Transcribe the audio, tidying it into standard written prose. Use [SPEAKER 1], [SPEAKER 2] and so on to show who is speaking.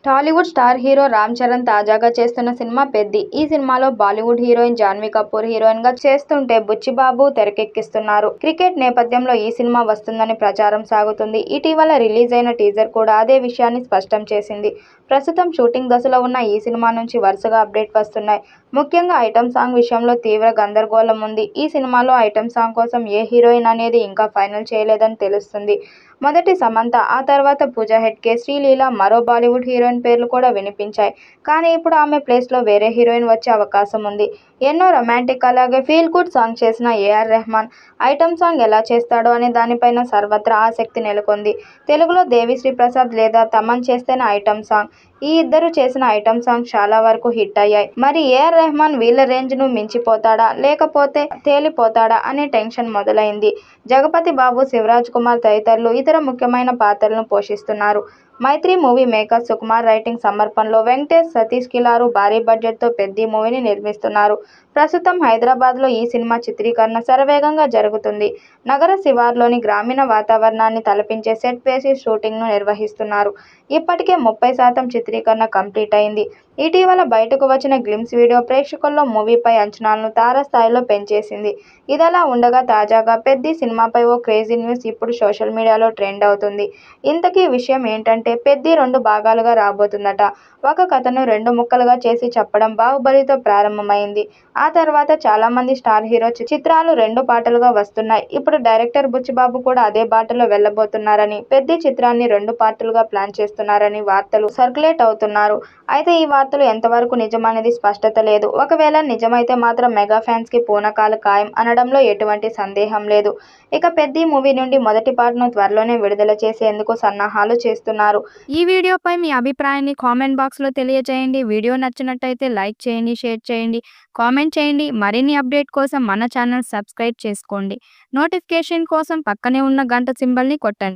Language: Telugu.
[SPEAKER 1] టాలీవుడ్ స్టార్ హీరో రామ్ చరణ్ తాజాగా చేస్తున్న సినిమా పెద్ది. ఈ సినిమాలో బాలీవుడ్ హీరోయిన్ జాన్వీ కపూర్ హీరోయిన్ గా చేస్తుంటే బుచ్చిబాబు తెరకెక్కిస్తున్నారు. క్రికెట్ నేపథ్యంలో ఈ సినిమా వస్తుందని ప్రచారం సాగుతుంది. ఇటీవల రిలీజ్ అయిన టీజర్ కూడా అదే విషయాన్ని స్పష్టం చేసింది. ప్రస్తుతం షూటింగ్ దశలో ఉన్న ఈ సినిమా నుంచి వరుసగా అప్డేట్ వస్తున్నాయి. ముఖ్యంగా ఐటెం సాంగ్ విషయంలో తీవ్ర గందరగోళం ఉంది. ఈ సినిమాలో ఐటెం సాంగ్ కోసం ఏ హీరోయిన్ అనేది ఇంకా ఫైనల్ చేయలేదని తెలుస్తుంది. మొదటి సమంత, ఆ తర్వాత పూజా హెగ్డే, శ్రీలీల, మరో బాలీవుడ్ హీరోయిన్ పేర్లు కూడా వినిపించాయి. కానీ ఇప్పుడు ఆమె ప్లేస్లో వేరే హీరోయిన్ వచ్చే అవకాశం ఉంది. ఎన్నో రొమాంటిక్ అలాగే ఫీల్ గుడ్ సాంగ్ చేసిన ఏఆర్ రెహమాన్ ఐటెం సాంగ్ ఎలా చేస్తాడో అనే దానిపైన సర్వత్రా ఆసక్తి నెలకొంది. తెలుగులో దేవిశ్రీ ప్రసాద్ లేదా తమన్ చేస్తేనే ఐటెం సాంగ్. ఈ ఇద్దరు చేసిన ఐటెం సాంగ్ చాలా వరకు హిట్ అయ్యాయి. మరి ఏఆర్ రెహమాన్ వీళ్ళ రేంజ్ ను మించిపోతాడా లేకపోతే తేలిపోతాడా అనే టెన్షన్ మొదలైంది. జగపతి బాబు, శివరాజ్ కుమార్ తదితరులు ఇతర ముఖ్యమైన పాత్రలను పోషిస్తున్నారు. Mythri movie makers Sukumar writing సమర్పణలో వెంకటేష్, సతీష్ కిలారు భారీ బడ్జెట్తో పెద్ది మూవీని నిర్మిస్తున్నారు. ప్రస్తుతం హైదరాబాద్లో ఈ సినిమా చిత్రీకరణ శరవేగంగా జరుగుతుంది. నగర శివార్లోని గ్రామీణ వాతావరణాన్ని తలపించే సెట్ వేసి షూటింగ్ను నిర్వహిస్తున్నారు. ఇప్పటికే 30% చిత్రీకరణ కంప్లీట్ అయింది. ఇటీవల బయటకు వచ్చిన గ్లిమ్స్ వీడియో ప్రేక్షకుల్లో మూవీపై అంచనాలను తారాస్థాయిలో పెంచేసింది. ఇదిలా ఉండగా తాజాగా పెద్ది సినిమాపై ఓ క్రేజీ న్యూస్ ఇప్పుడు సోషల్ మీడియాలో ట్రెండ్ అవుతుంది. ఇంతకీ విషయం ఏంటంటే పెద్ది 2 భాగాలుగా రాబోతుందట. ఒక కథను 2 ముక్కలుగా చేసి చెప్పడం బాహుబలితో ప్రారంభమైంది. ఆ తర్వాత చాలా మంది స్టార్ హీరో చిత్రాలు 2 పార్టులుగా వస్తున్నాయి. ఇప్పుడు డైరెక్టర్ బుచ్చిబాబు కూడా అదే బాటలో వెళ్లబోతున్నారని, పెద్ది చిత్రాన్ని 2 పార్టులుగా ప్లాన్ చేస్తున్నారని వార్తలు సర్క్యులేట్ అవుతున్నారు. అయితే ఈ వార్తలు ఎంతవరకు నిజమనేది స్పష్టత లేదు. ఒకవేళ నిజమైతే మాత్రం మెగా ఫ్యాన్స్ కి పూనకాలు ఖాయం అనడంలో ఎటువంటి సందేహం లేదు. ఇక పెద్ది మూవీ నుండి మొదటి పార్ట్ను త్వరలోనే విడుదల చేసేందుకు సన్నాహాలు చేస్తున్నారు.
[SPEAKER 2] ఈ వీడియోపై మీ అభిప్రాయాన్ని కామెంట్ బాక్స్లో తెలియజేయండి. వీడియో నచ్చినట్టయితే లైక్ చేయండి, షేర్ చేయండి, కామెంట్ చేయండి. మరిన్ని అప్డేట్ కోసం మన ఛానల్ సబ్స్క్రైబ్ చేసుకోండి. నోటిఫికేషన్ కోసం పక్కనే ఉన్న గంట సింబల్ని కొట్టండి.